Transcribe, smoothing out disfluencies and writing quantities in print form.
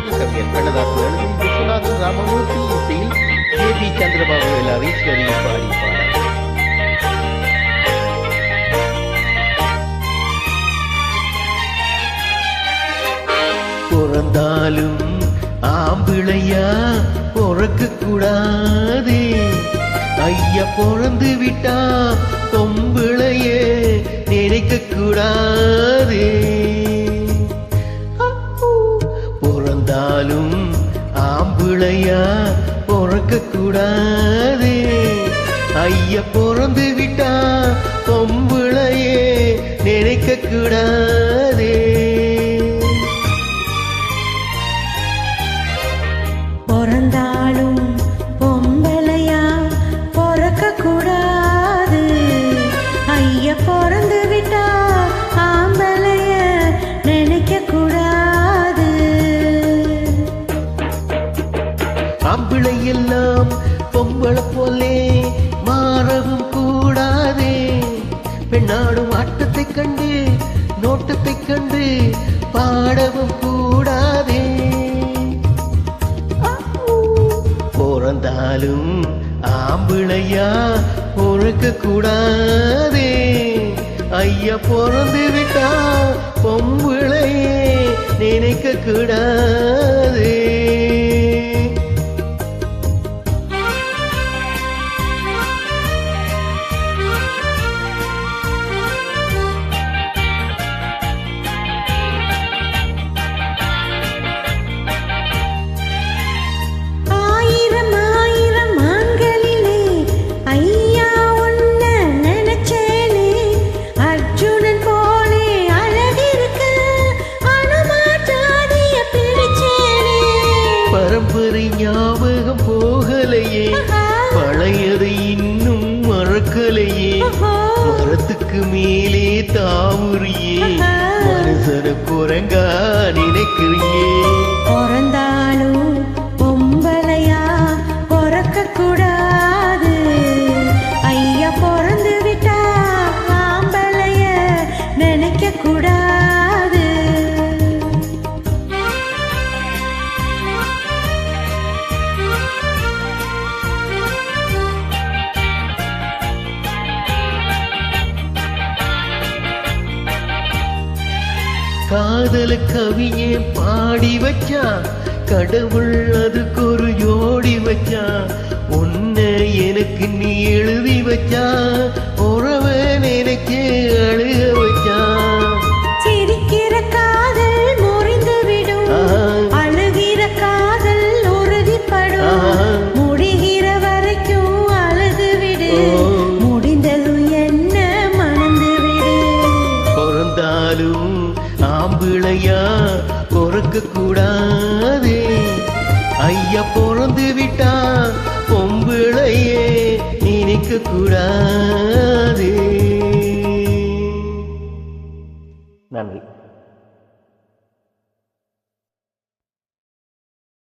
பாடலுக்கு கவிஞர் கண்ணதாசன் எழுதி விஸ்வநாதன் ராமமூர்த்தி இசையில் கே.பி. சந்திரபாபு ஈஸ்வரி பாடி பாடல். பிறந்தாலும் ஆம்பிளையா பொறக்க கூடாது, ஐயா பிறந்து விட்டா பொம்பிளையே நினைக்க கூடாது. பிறந்தாலும் ஆம்பிளையா பொறக்க கூடாது, ஐயா பிறந்து விட்டா பொம்பிளையே நினைக்க கூடாது. பிறந்தாலும் பொம்பளையா பொறக்க கூடாது, ஐயா பிறந்து விட்டா ஆம்பளைய நினைக்க கூடாது. ஆம்பிளை எல்லாம் பொம்பளை போலே மாறவும் கூடாது, பெண்ணாடும் ஆட்டத்தை கண்டு நோட்டத்தை கண்டு பாடவும் கூடாது. பிறந்தாலும் ஆம்பிளையா பொறுக்க கூடாது, ஐயா பிறந்து விட்டா பொம்பிளையே நினைக்க கூடாது. பரம்பரை ஞாபகம் போகலையே, பழையது இன்னும் மறக்கலையே, மரத்துக்கு மேலே தாவுறியே, மனுஷன குரங்கா நினைக்கிறியே. பிறந்தாலும் பொம்பளையா பொறக்க கூடாது, ஐயா பிறந்து விட்டா ஆம்பளைய நினைக்க கூடாது. காதல கவியே பாடி வச்சா, கடவுள் அதுக்கு ஒரு ஜோடி வச்சா, உன்னை எனக்கு நீ எழுதி வச்சா, உறவன் எனக்கு அழுக வச்சா. சிரிக்கிற காதல் முறிந்து விடும், அழுகிற காதல் உறுதிப்படும், முடிகிற வரைக்கும் அழுது விடு, முடிந்தது என்ன மணந்து விடு. பிறந்தாலும் ஆம்பிளையா பொறக்க கூடாது, ஐயா பிறந்து விட்டா பொம்பிளையே நினைக்க கூடாது. நன்றி.